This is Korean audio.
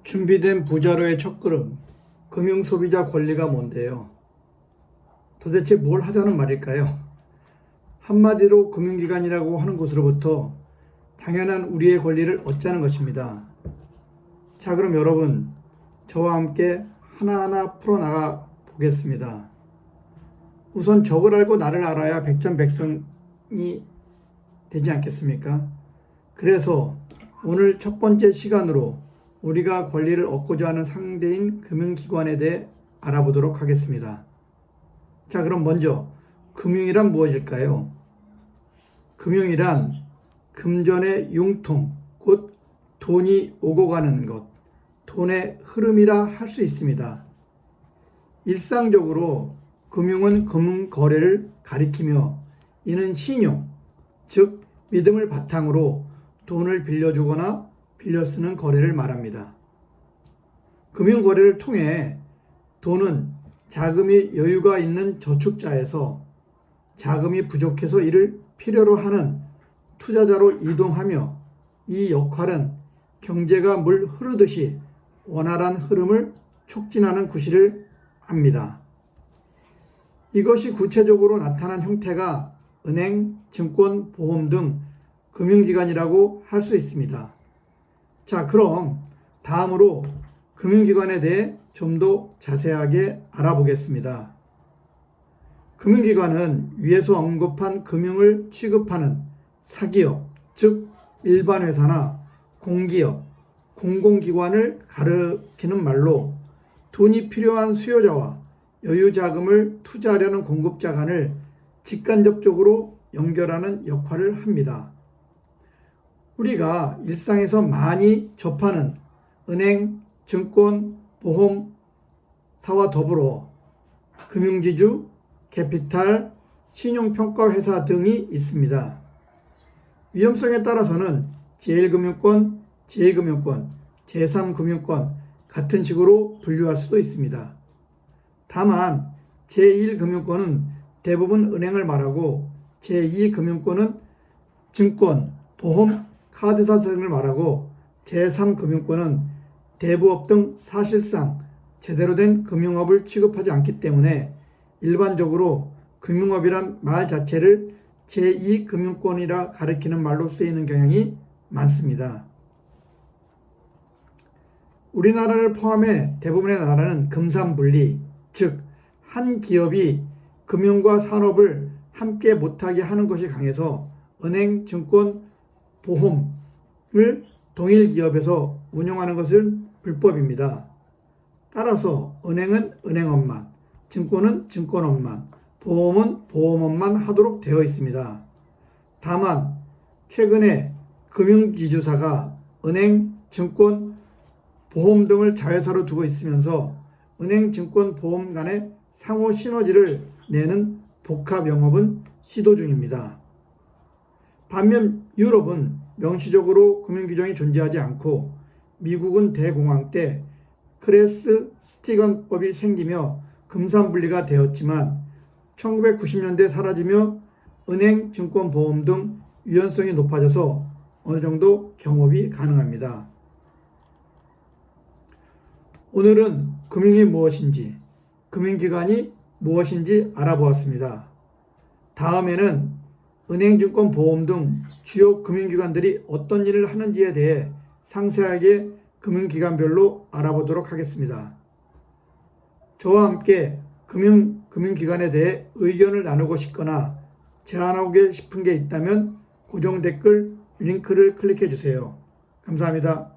준비된 부자로의 첫걸음, 금융소비자 권리가 뭔데요? 도대체 뭘 하자는 말일까요? 한마디로 금융기관이라고 하는 곳으로부터 당연한 우리의 권리를 얻자는 것입니다. 자, 그럼 여러분, 저와 함께 하나하나 풀어나가 보겠습니다. 우선 적을 알고 나를 알아야 백전백승이 되지 않겠습니까? 그래서 오늘 첫 번째 시간으로 우리가 권리를 얻고자 하는 상대인 금융기관에 대해 알아보도록 하겠습니다. 자, 그럼 먼저 금융이란 무엇일까요? 금융이란 금전의 융통, 곧 돈이 오고 가는 것, 돈의 흐름이라 할 수 있습니다. 일상적으로 금융은 금융거래를 가리키며 이는 신용, 즉 믿음을 바탕으로 돈을 빌려주거나 빌려 쓰는 거래를 말합니다. 금융거래를 통해 돈은 자금이 여유가 있는 저축자에서 자금이 부족해서 이를 필요로 하는 투자자로 이동하며 이 역할은 경제가 물 흐르듯이 원활한 흐름을 촉진하는 구실을 합니다. 이것이 구체적으로 나타난 형태가 은행, 증권, 보험 등 금융기관이라고 할 수 있습니다. 자, 그럼 다음으로 금융기관에 대해 좀 더 자세하게 알아보겠습니다. 금융기관은 위에서 언급한 금융을 취급하는 사기업, 즉 일반 회사나 공기업, 공공기관을 가리키는 말로 돈이 필요한 수요자와 여유자금을 투자하려는 공급자 간을 직간접적으로 연결하는 역할을 합니다. 우리가 일상에서 많이 접하는 은행, 증권, 보험사와 더불어 금융지주, 캐피탈, 신용평가회사 등이 있습니다. 위험성에 따라서는 제1금융권, 제2금융권, 제3금융권 같은 식으로 분류할 수도 있습니다. 다만 제1금융권은 대부분 은행을 말하고 제2금융권은 증권, 보험, 카드사 등을 말하고 제3금융권은 대부업 등 사실상 제대로 된 금융업을 취급하지 않기 때문에 일반적으로 금융업이란 말 자체를 제2금융권이라 가리키는 말로 쓰이는 경향이 많습니다. 우리나라를 포함해 대부분의 나라는 금산분리, 즉 한 기업이 금융과 산업을 함께 못하게 하는 것이 강해서 은행, 증권, 보험을 동일 기업에서 운영하는 것은 불법입니다. 따라서 은행은 은행업만, 증권은 증권업만, 보험은 보험업만 하도록 되어 있습니다. 다만 최근에 금융지주사가 은행, 증권, 보험 등을 자회사로 두고 있으면서 은행, 증권, 보험 간의 상호 시너지를 내는 복합 영업은 시도 중입니다. 반면 유럽은 명시적으로 금융규정이 존재하지 않고 미국은 대공황 때 크레스 스티건법이 생기며 금산분리가 되었지만 1990년대 사라지며 은행, 증권, 보험 등 유연성이 높아져서 어느 정도 경업이 가능합니다. 오늘은 금융이 무엇인지, 금융기관이 무엇인지 알아보았습니다. 다음에는 은행, 증권, 보험 등 주요 금융기관들이 어떤 일을 하는지에 대해 상세하게 금융기관별로 알아보도록 하겠습니다. 저와 함께 금융기관에 대해 의견을 나누고 싶거나 제안하고 싶은 게 있다면 고정 댓글 링크를 클릭해 주세요. 감사합니다.